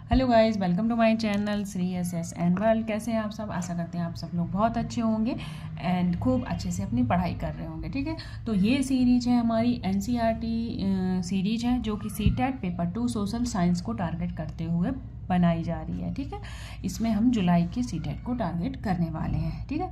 Hello guys, welcome to my channel Shri S and world. कैसे हैं आप सब? आशा करते हैं आप सब लोग बहुत अच्छे होंगे एंड खूब अच्छे से अपनी पढ़ाई कर रहे होंगे। ठीक है, तो ये सीरीज है हमारी एनसीईआरटी सीरीज है जो कि सीटेट पेपर 2 सोशल साइंस को टारगेट करते हुए बनाई जा रही है। ठीक है, इसमें हम जुलाई के सीटेट को टारगेट करने वाले हैं। ठीक है,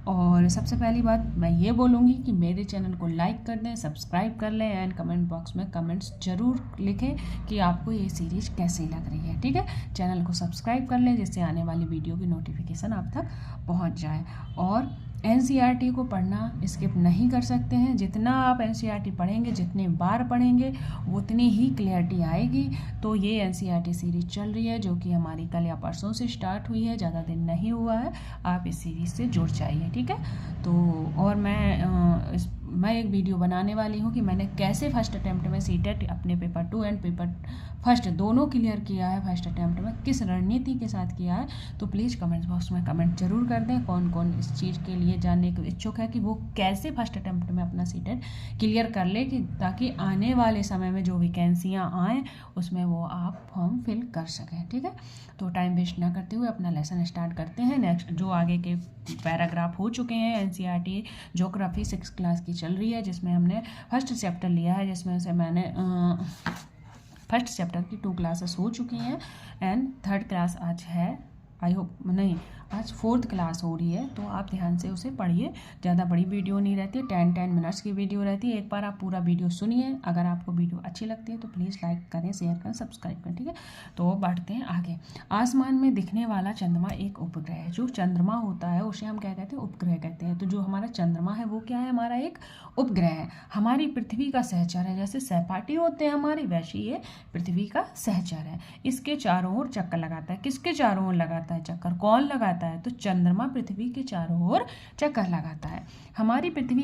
और सबसे पहली बात मैं ये बोलूँगी कि मेरे चैनल को लाइक कर दें, सब्सक्राइब कर लें एंड कमेंट बॉक्स में कमेंट्स ज़रूर लिखें कि आपको ये सीरीज कैसी लग रही है। ठीक है, चैनल को सब्सक्राइब कर लें जिससे आने वाली वीडियो की नोटिफिकेशन आप तक पहुंच जाए। और एनसीईआरटी को पढ़ना स्किप नहीं कर सकते हैं। जितना आप एनसीईआरटी पढ़ेंगे, जितने बार पढ़ेंगे, उतनी ही क्लियरिटी आएगी। तो ये एनसीईआरटी सीरीज चल रही है जो कि हमारी कल या परसों से स्टार्ट हुई है, ज़्यादा दिन नहीं हुआ है। आप इस सीरीज से जुड़ जाइए। ठीक है, तो और मैं एक वीडियो बनाने वाली हूँ कि मैंने कैसे फर्स्ट अटैम्प्ट में सीटेट अपने पेपर 2 एंड पेपर फर्स्ट दोनों क्लियर किया है। फर्स्ट अटैम्प्ट में किस रणनीति के साथ किया है, तो प्लीज़ कमेंट बॉक्स में कमेंट जरूर कर दें। कौन कौन इस चीज़ के लिए जानने को इच्छुक है कि वो कैसे फर्स्ट अटैम्प्ट में अपना सीटेट क्लियर कर ले, कि ताकि आने वाले समय में जो वैकेंसियाँ आएँ उसमें वो आप फॉर्म फिल कर सकें। ठीक है, तो टाइम वेस्ट ना करते हुए अपना लेसन स्टार्ट करते हैं। नेक्स्ट जो आगे के पैराग्राफ हो चुके हैं, एनसीईआरटी ज्योग्राफी 6 क्लास की चल रही है जिसमें हमने फर्स्ट चैप्टर लिया है, जिसमें से मैंने फर्स्ट चैप्टर की 2 क्लासेस हो चुकी हैं एंड थर्ड क्लास आज है। आई होप नहीं, आज 4th क्लास हो रही है, तो आप ध्यान से उसे पढ़िए। ज़्यादा बड़ी वीडियो नहीं रहती है, 10 मिनट्स की वीडियो रहती है। एक बार आप पूरा वीडियो सुनिए। अगर आपको वीडियो अच्छी लगती है तो प्लीज़ लाइक करें, शेयर करें, सब्सक्राइब करें। ठीक है, तो बढ़ते हैं आगे। आसमान में दिखने वाला चंद्रमा एक उपग्रह है। जो चंद्रमा होता है उसे हम क्या कहते हैं? उपग्रह कहते हैं। तो जो हमारा चंद्रमा है वो क्या है? हमारा एक उपग्रह है। हमारी पृथ्वी का सहचर है। जैसे सहपाठी होते हैं हमारे, वैसे ये पृथ्वी का सहचर है। इसके चारों ओर चक्कर लगाता है। किसके चारों ओर लगाता है चक्कर? कौन लगाता है? तो चंद्रमा पृथ्वी के चारों ओर चक्कर लगाता है। हमारी पृथ्वी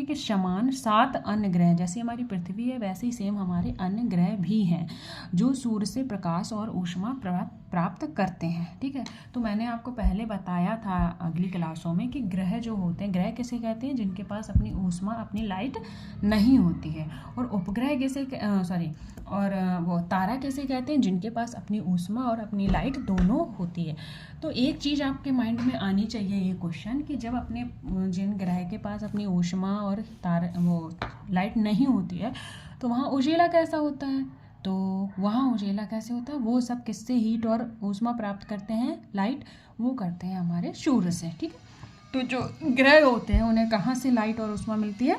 के समान 7 अन्य ग्रह, जैसे हमारी पृथ्वी है वैसे ही सेम हमारे अन्य ग्रह भी हैं जो सूर्य से प्रकाश और ऊष्मा प्राप्त करते हैं। ठीक है, तो मैंने आपको पहले बताया था अगली क्लासों में कि ग्रह जो होते हैं, ग्रह किसे कहते हैं? जिनके पास अपनी ऊष्मा, अपनी लाइट नहीं होती है। और उपग्रह और वो तारा कैसे कहते हैं? जिनके पास अपनी ऊष्मा और अपनी लाइट दोनों होती है। तो एक चीज़ आपके माइंड में आनी चाहिए, ये क्वेश्चन, कि जब अपने जिन ग्रह के पास अपनी ऊष्मा और लाइट नहीं होती है तो वहाँ उजेला कैसा होता है? तो वहाँ उजेला कैसे होता है? वो सब किससे हीट और ऊष्मा प्राप्त करते हैं? लाइट, वो करते हैं हमारे सूर्य से। ठीक है, तो जो ग्रह होते हैं उन्हें कहाँ से लाइट और ऊष्मा मिलती है?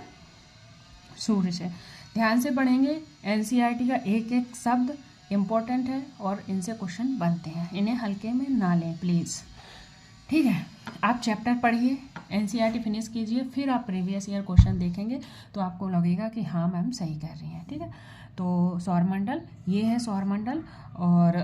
सूर्य से। ध्यान से पढ़ेंगे, एनसीईआरटी का एक एक शब्द इम्पोर्टेंट है और इनसे क्वेश्चन बनते हैं, इन्हें हल्के में ना लें प्लीज़। ठीक है, आप चैप्टर पढ़िए, एनसीईआरटी फिनिश कीजिए, फिर आप प्रीवियस ईयर क्वेश्चन देखेंगे तो आपको लगेगा कि हाँ मैम सही कर रही हैं। ठीक है, तो सौरमंडल, ये है सौरमंडल। और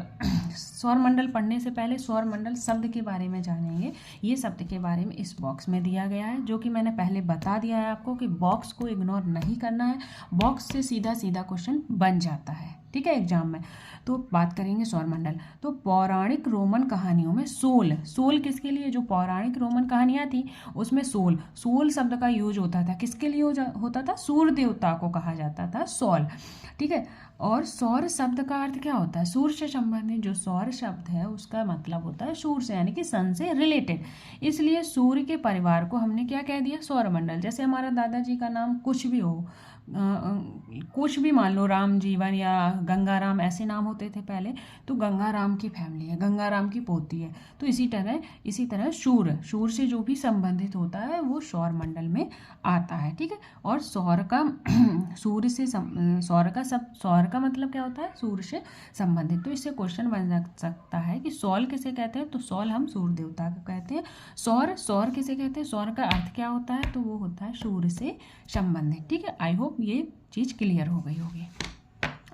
सौरमंडल पढ़ने से पहले सौरमंडल शब्द के बारे में जानेंगे। ये शब्द के बारे में इस बॉक्स में दिया गया है, जो कि मैंने पहले बता दिया है आपको कि बॉक्स को इग्नोर नहीं करना है। बॉक्स से सीधा सीधा क्वेश्चन बन जाता है। ठीक है, एग्जाम में। तो बात करेंगे सौरमंडल। तो पौराणिक रोमन कहानियों में सोल किसके लिए? जो पौराणिक रोमन कहानियाँ थी उसमें सोल शब्द का यूज होता था। किसके लिए होता था? सूर्य देवता को कहा जाता था सोल। ठीक है, और सौर शब्द का अर्थ क्या होता है? सूर्य से संबंधित जो सौर शब्द है उसका मतलब होता है सूर्य से, यानी कि सन से रिलेटेड। इसलिए सूर्य के परिवार को हमने क्या कह दिया? सौरमंडल। जैसे हमारा दादाजी का नाम कुछ भी हो, कुछ भी मान लो, राम जीवन या गंगाराम, ऐसे नाम होते थे पहले, तो गंगाराम की फैमिली है, गंगाराम की पोती है। तो इसी तरह सूर्य से जो भी संबंधित होता है वो सौर मंडल में आता है। ठीक है, और सौर का मतलब क्या होता है? सूर्य से संबंधित। तो इससे क्वेश्चन बन सकता है कि सौल किसे कहते हैं? तो सौल हम सूर्य देवता को कहते हैं। सौर किसे कहते हैं? सौर का अर्थ क्या होता है? तो वो होता है सूर्य से संबंधित। ठीक है, आई होप ये चीज़ क्लियर हो गई होगी।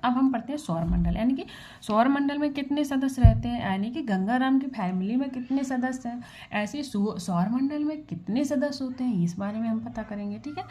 अब हम पढ़ते हैं सौरमंडल, यानी कि सौरमंडल में कितने सदस्य रहते हैं, यानी कि गंगाराम की फैमिली में कितने सदस्य हैं, ऐसे सौरमंडल में कितने सदस्य होते हैं, इस बारे में हम पता करेंगे। ठीक है,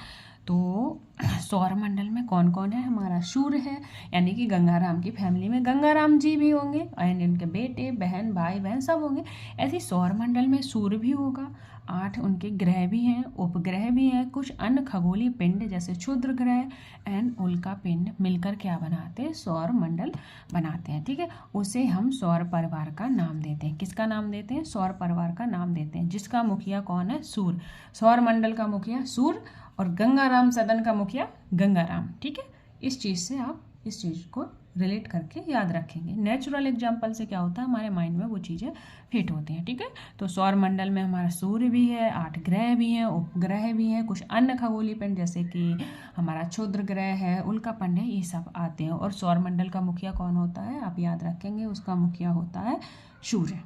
तो सौरमंडल में कौन कौन है? हमारा सूर्य है, यानी कि गंगाराम की फैमिली में गंगाराम जी भी होंगे एंड इनके बेटे बहन भाई बहन सब होंगे। ऐसे सौरमंडल में सूर्य भी होगा, 8 उनके ग्रह भी हैं, उपग्रह भी हैं, कुछ अन्य खगोलीय पिंड जैसे क्षुद्र ग्रह एंड उल्का पिंड मिलकर क्या बनाते हैं? सौर मंडल बनाते हैं। ठीक है, उसे हम सौर परिवार का नाम देते हैं। किसका नाम देते हैं? सौर परिवार का नाम देते हैं, जिसका मुखिया कौन है? सूर्य। सौर मंडल का मुखिया सूर्य और गंगाराम सदन का मुखिया गंगाराम। ठीक है, इस चीज़ से आप इस चीज़ को रिलेट करके याद रखेंगे। नेचुरल एग्जाम्पल से क्या होता है, हमारे माइंड में वो चीज़ें फिट होती हैं। ठीक है, तो सौर मंडल में हमारा सूर्य भी है, 8 ग्रह भी हैं, उपग्रह भी हैं, कुछ अन्य खगोलीय पिंड जैसे कि हमारा क्षुद्र ग्रह है, उल्का पिंड है, ये सब आते हैं। और सौर मंडल का मुखिया कौन होता है? आप याद रखेंगे, उसका मुखिया होता है सूर्य।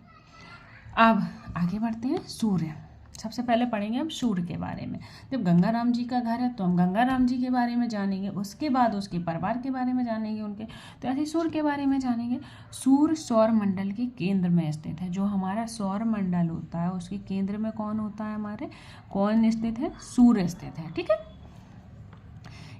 अब आगे बढ़ते हैं। सूर्य सबसे पहले पढ़ेंगे हम सूर्य के बारे में। जब गंगाराम जी का घर है तो हम गंगाराम जी के बारे में जानेंगे, उसके बाद उसके परिवार के बारे में जानेंगे उनके, तो ऐसे सूर्य के बारे में जानेंगे। सूर्य सौर मंडल के केंद्र में स्थित है। जो हमारा सौर मंडल होता है उसके केंद्र में कौन होता है? हमारे कौन स्थित है? सूर्य स्थित है। ठीक है,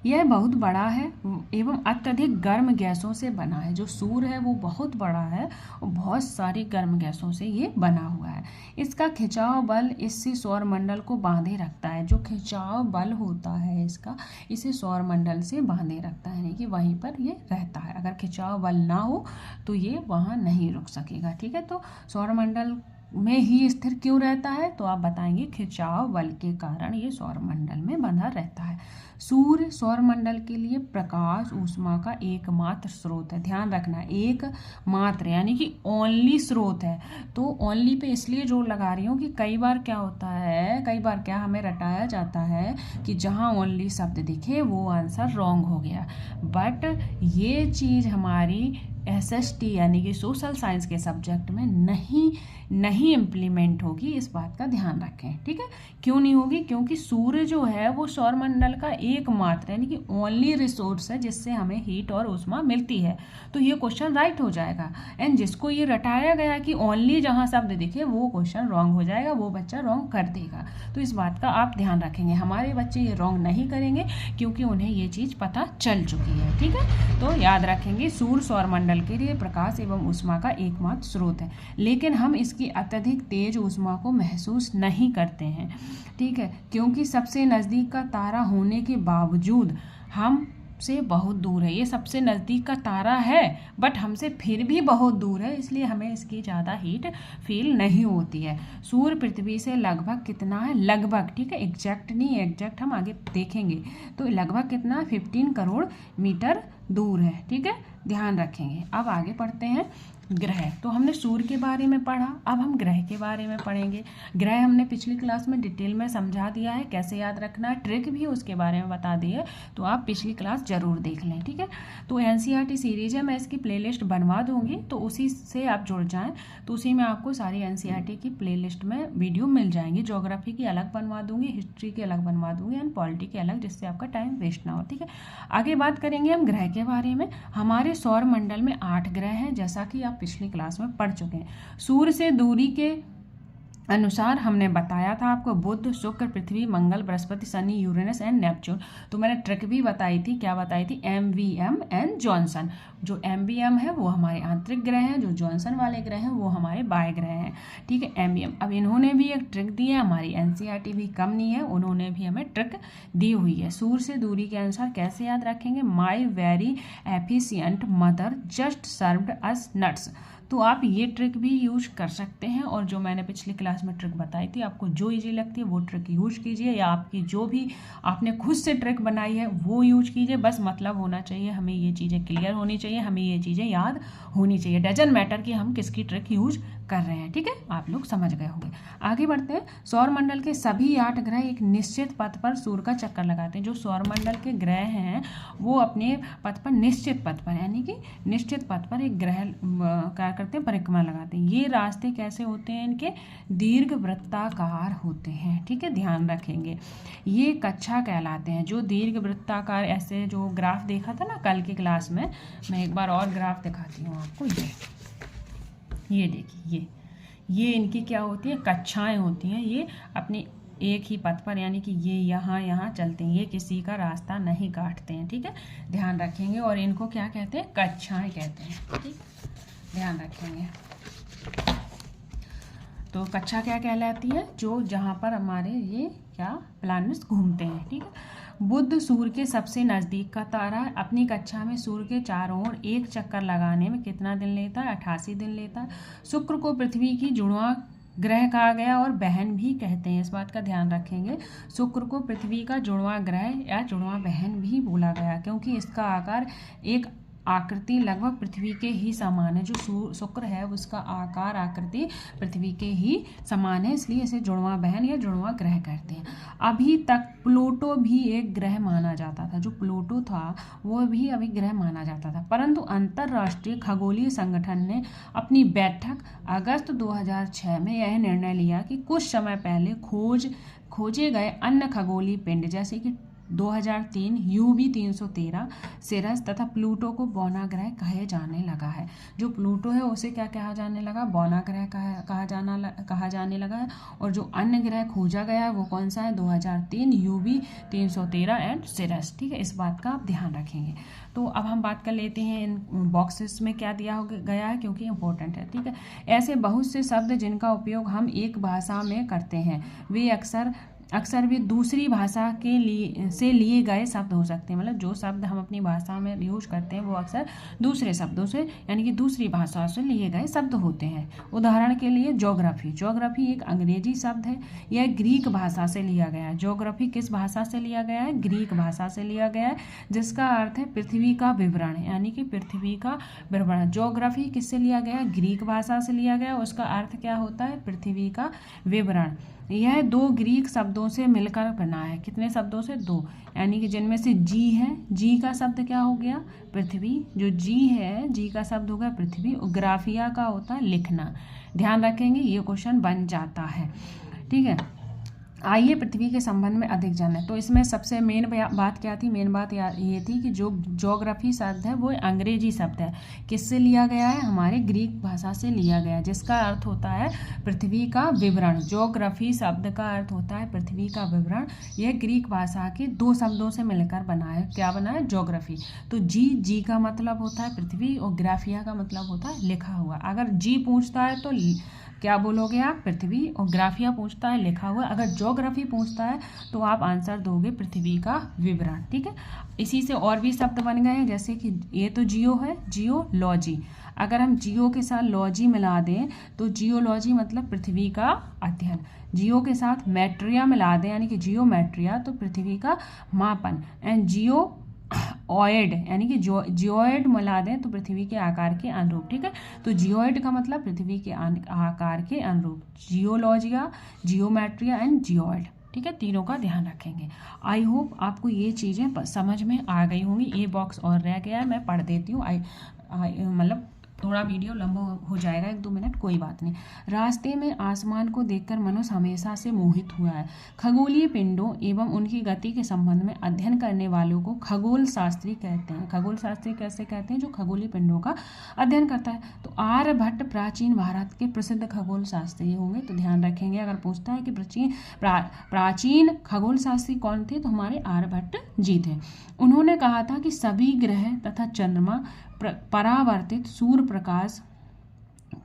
यह बहुत बड़ा है एवं अत्यधिक गर्म गैसों से बना है। जो सूर्य है वो बहुत बड़ा है और बहुत सारी गर्म गैसों से ये बना हुआ है। इसका खिंचाव बल इससे सौर मंडल को बांधे रखता है। जो खिंचाव बल होता है इसका, इसे सौर मंडल से बांधे रखता है, यानी कि वहीं पर ये रहता है। अगर खिंचाव बल ना हो तो ये वहाँ नहीं रुक सकेगा। ठीक है, तो सौर मंडल में ही स्थिर क्यों रहता है? तो आप बताएंगे खिंचाव बल के कारण ये सौर मंडल में बंधा रहता है। सूर्य सौर मंडल के लिए प्रकाश ऊष्मा का एकमात्र स्रोत है। ध्यान रखना, एकमात्र यानी कि ओनली स्रोत है। तो ओनली पे इसलिए जोर लगा रही हूँ कि कई बार क्या होता है, कई बार क्या हमें रटाया जाता है कि जहाँ ओनली शब्द दिखे वो आंसर रॉन्ग हो गया। बट ये चीज़ हमारी SST यानी कि सोशल साइंस के सब्जेक्ट में नहीं इम्प्लीमेंट होगी। इस बात का ध्यान रखें। ठीक है, क्यों नहीं होगी? क्योंकि सूर्य जो है वो सौरमंडल का एकमात्र यानी कि ओनली रिसोर्स है जिससे हमें हीट और ऊष्मा मिलती है। तो ये क्वेश्चन राइट हो जाएगा। एंड जिसको ये रटाया गया कि ओनली जहाँ शब्द दिखे वो क्वेश्चन रॉन्ग हो जाएगा, वो बच्चा रॉन्ग कर देगा। तो इस बात का आप ध्यान रखेंगे। हमारे बच्चे ये रॉन्ग नहीं करेंगे क्योंकि उन्हें ये चीज़ पता चल चुकी है। ठीक है, तो याद रखेंगे सूर्य सौरमंडल के लिए प्रकाश एवं ऊष्मा का एकमात्र स्रोत है, लेकिन हम इसकी अत्यधिक तेज ऊष्मा को महसूस नहीं करते हैं। ठीक है, क्योंकि सबसे नज़दीक का तारा होने के बावजूद हम से बहुत दूर है। ये सबसे नज़दीक का तारा है बट हमसे फिर भी बहुत दूर है, इसलिए हमें इसकी ज़्यादा हीट फील नहीं होती है। सूर्य पृथ्वी से लगभग कितना है? लगभग, ठीक है, एग्जैक्ट नहीं, एग्जैक्ट हम आगे देखेंगे। तो लगभग कितना? 15 करोड़ मीटर दूर है। ठीक है, ध्यान रखेंगे। अब आगे पढ़ते हैं ग्रह। तो हमने सूर्य के बारे में पढ़ा, अब हम ग्रह के बारे में पढ़ेंगे। ग्रह हमने पिछली क्लास में डिटेल में समझा दिया है, कैसे याद रखना है, ट्रिक भी उसके बारे में बता दी है, तो आप पिछली क्लास जरूर देख लें। ठीक है, तो NCERT सीरीज है, मैं इसकी प्लेलिस्ट बनवा दूंगी, तो उसी से आप जुड़ जाएं, तो उसी में आपको सारी NCERT की प्लेलिस्ट में वीडियो मिल जाएंगी। ज्योग्राफी की अलग बनवा दूंगी, हिस्ट्री की अलग बनवा दूंगी एंड पॉलिटी की अलग, जिससे आपका टाइम वेस्ट ना हो। ठीक है, आगे बात करेंगे हम ग्रह के बारे में। हमारे सौर मंडल में 8 ग्रह हैं, जैसा कि आप पिछली क्लास में पढ़ चुके हैं। सूर्य से दूरी के अनुसार हमने बताया था आपको बुध, शुक्र, पृथ्वी, मंगल, बृहस्पति, शनि, यूरेनस एंड नेपच्यून। तो मैंने ट्रिक भी बताई थी, क्या बताई थी? MVM and Johnson. जो MVM है वो हमारे आंतरिक ग्रह हैं, जो जॉनसन वाले ग्रह हैं वो हमारे बाह्य ग्रह हैं। ठीक है, MVM। अब इन्होंने भी एक ट्रिक दी है, हमारी NCERT भी कम नहीं है, उन्होंने भी हमें ट्रिक दी हुई है। सूर्य से दूरी के अनुसार कैसे याद रखेंगे? My very efficient mother just served us nuts. तो आप ये ट्रिक भी यूज कर सकते हैं, और जो मैंने पिछली क्लास में ट्रिक बताई थी, आपको जो इजी लगती है वो ट्रिक यूज कीजिए, या आपकी जो भी आपने खुद से ट्रिक बनाई है वो यूज कीजिए। बस मतलब होना चाहिए, हमें ये चीज़ें क्लियर होनी चाहिए, हमें ये चीज़ें याद होनी चाहिए। डजंट मैटर कि हम किसकी ट्रिक यूज कर रहे हैं। ठीक है, आप लोग समझ गए होंगे। आगे बढ़ते हैं। सौर मंडल के सभी 8 ग्रह एक निश्चित पथ पर सूर्य का चक्कर लगाते हैं। जो सौर मंडल के ग्रह हैं वो अपने पथ पर, निश्चित पथ पर, यानी कि निश्चित पथ पर एक ग्रह क्या करते हैं? परिक्रमा लगाते हैं। ये रास्ते कैसे होते हैं? इनके दीर्घ वृत्ताकार होते हैं। ठीक है, ध्यान रखेंगे। ये कक्षा कहलाते हैं। जो दीर्घ वृत्ताकार, ऐसे जो ग्राफ देखा था ना कल की क्लास में, मैं एक बार और ग्राफ दिखाती हूँ आपको। ये देखिए, ये इनकी क्या होती है? कक्षाएं होती हैं। ये अपनी एक ही पथ पर, यानी कि ये यहाँ चलते हैं, ये किसी का रास्ता नहीं काटते हैं। ठीक है, ध्यान रखेंगे। और इनको क्या कहते हैं? कक्षाएं कहते हैं। ठीक, ध्यान रखेंगे। तो कक्षा क्या कहलाती है? जो जहाँ पर हमारे ये क्या प्लैनेट्स घूमते हैं। ठीक है, बुध सूर्य के सबसे नज़दीक का तारा है। अपनी कक्षा में सूर्य के चारों ओर एक चक्कर लगाने में कितना दिन लेता है? 88 दिन लेता है। शुक्र को पृथ्वी की जुड़वा ग्रह कहा गया और बहन भी कहते हैं। इस बात का ध्यान रखेंगे। शुक्र को पृथ्वी का जुड़वा ग्रह या जुड़वा बहन भी बोला गया, क्योंकि इसका आकार एक आकृति लगभग पृथ्वी के ही समान है। जो शुक्र है उसका आकार आकृति पृथ्वी के ही समान है, इसलिए इसे जुड़वा बहन या जुड़वा ग्रह कहते हैं। अभी तक प्लूटो भी एक ग्रह माना जाता था। जो प्लूटो था वो भी अभी ग्रह माना जाता था, परंतु अंतर्राष्ट्रीय खगोलीय संगठन ने अपनी बैठक अगस्त 2006 में यह निर्णय लिया कि कुछ समय पहले खोजे गए अन्य खगोलीय पिंड जैसे कि 2003 UV 313 सिरस तथा प्लूटो को बौना ग्रह कहे जाने लगा है। जो प्लूटो है उसे क्या कहा जाने लगा? बौना ग्रह कहा जाने लगा है। और जो अन्य ग्रह खोजा गया है वो कौन सा है? 2003 UV 313 एंड सिरस। ठीक है, इस बात का आप ध्यान रखेंगे। तो अब हम बात कर लेते हैं इन बॉक्सेस में क्या दिया गया है, क्योंकि इंपॉर्टेंट है। ठीक है, ऐसे बहुत से शब्द जिनका उपयोग हम एक भाषा में करते हैं वे अक्सर भी दूसरी भाषा से लिए गए शब्द हो सकते हैं। मतलब जो शब्द हम अपनी भाषा में यूज करते हैं वो अक्सर दूसरे शब्दों से, यानी कि दूसरी भाषा से लिए गए शब्द होते हैं। उदाहरण के लिए ज्योग्राफी एक अंग्रेजी शब्द है। यह ग्रीक भाषा से लिया गया है। ज्योग्राफी किस भाषा से लिया गया है? ग्रीक भाषा से लिया गया है, जिसका अर्थ है पृथ्वी का विवरण, यानी कि पृथ्वी का विवरण। ज्योग्राफी किससे लिया गया? ग्रीक भाषा से लिया गया। उसका अर्थ क्या होता है? पृथ्वी का विवरण। यह 2 ग्रीक शब्दों से मिलकर बना है। कितने शब्दों से? 2, यानी कि जिनमें से जी है, जी का शब्द क्या हो गया? पृथ्वी। जो जी है, जी का शब्द हो गया पृथ्वी। और ग्राफिया का होता है लिखना। ध्यान रखेंगे, ये क्वेश्चन बन जाता है। ठीक है, आइए पृथ्वी के संबंध में अधिक जानें। तो इसमें सबसे मेन बात क्या थी? मेन बात ये थी कि जो ज्योग्राफी शब्द है वो अंग्रेजी शब्द है। किससे लिया गया है? हमारे ग्रीक भाषा से लिया गया है, जिसका अर्थ होता है पृथ्वी का विवरण। ज्योग्राफी शब्द का अर्थ होता है पृथ्वी का विवरण। यह ग्रीक भाषा के 2 शब्दों से मिलकर बना है। क्या बना है? ज्योग्राफी। तो जी का मतलब होता है पृथ्वी और ग्राफिया का मतलब होता है लिखा हुआ। अगर जी पूछता है तो क्या बोलोगे आप? पृथ्वी। और ग्राफिया पूछता है लिखा हुआ। अगर ज्योग्राफी पूछता है तो आप आंसर दोगे पृथ्वी का विवरण। ठीक है, इसी से और भी शब्द बन गए हैं, जैसे कि ये तो जियो है, जियोलॉजी। अगर हम जियो के साथ लॉजी मिला दें तो जियोलॉजी मतलब पृथ्वी का अध्ययन। जियो के साथ मैट्रिया मिला दें, यानी कि जियोमेट्रिया, तो पृथ्वी का मापन। एंड जियोऑयड यानी कि जियोइड मिला दें तो पृथ्वी के आकार के अनुरूप। ठीक है, तो जियोइड का मतलब पृथ्वी के आकार के अनुरूप। जियोलॉजिया, जियोमेट्रिया एंड जियोइड। ठीक है, तीनों का ध्यान रखेंगे। आई होप आपको ये चीज़ें समझ में आ गई होंगी। ये बॉक्स और रह गया है, मैं पढ़ देती हूँ। मतलब थोड़ा वीडियो लंबा हो जाएगा, 1-2 मिनट, कोई बात नहीं। रास्ते में आसमान को देखकर मनुष्य हमेशा से मोहित हुआ है। खगोलीय पिंडों एवं उनकी गति के संबंध में अध्ययन करने वालों को खगोल शास्त्री कहते हैं। खगोल शास्त्री कैसे कहते हैं? जो खगोलीय पिंडों का अध्ययन करता है। तो आर्यभट्ट प्राचीन भारत के प्रसिद्ध खगोल शास्त्री होंगे, तो ध्यान रखेंगे। अगर पूछता है कि प्राचीन खगोल शास्त्री कौन थे, तो हमारे आर्यभट्ट जी थे। उन्होंने कहा था कि सभी ग्रह तथा चंद्रमा परावर्तित सूर्य प्रकाश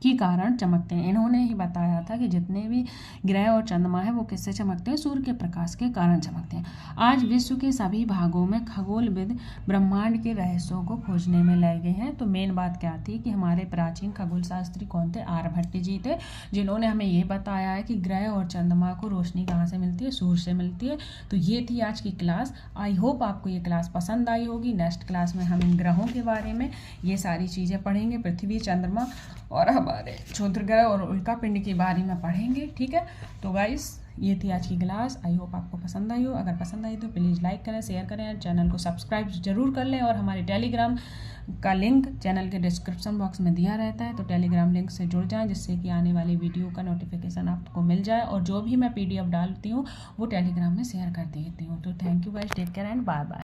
के कारण चमकते हैं। इन्होंने ही बताया था कि जितने भी ग्रह और चंद्रमा है वो किससे चमकते हैं? सूर्य के प्रकाश के कारण चमकते हैं। आज विश्व के सभी भागों में खगोलविद ब्रह्मांड के रहस्यों को खोजने में लगे हैं। तो मेन बात क्या थी कि हमारे प्राचीन खगोल शास्त्री कौन थे? आर्यभट्ट जी थे, जिन्होंने हमें ये बताया है कि ग्रह और चंद्रमा को रोशनी कहाँ से मिलती है? सूर्य से मिलती है। तो ये थी आज की क्लास। आई होप आपको ये क्लास पसंद आई होगी। नेक्स्ट क्लास में हम इन ग्रहों के बारे में ये सारी चीज़ें पढ़ेंगे, पृथ्वी, चंद्रमा और हमारे क्षुद्र ग्रह और उल्का पिंड के बारे में पढ़ेंगे। ठीक है, तो गाइस ये थी आज की क्लास। आई होप आपको पसंद आई हो। अगर पसंद आई तो प्लीज़ लाइक करें, शेयर करें, चैनल को सब्सक्राइब जरूर कर लें। और हमारे टेलीग्राम का लिंक चैनल के डिस्क्रिप्शन बॉक्स में दिया रहता है, तो टेलीग्राम लिंक से जुड़ जाएं, जिससे कि आने वाली वीडियो का नोटिफिकेशन आपको मिल जाए। और जो भी मैं PDF डालती हूँ वो टेलीग्राम में शेयर कर देती हूँ। तो thank you guys, take care and bye bye.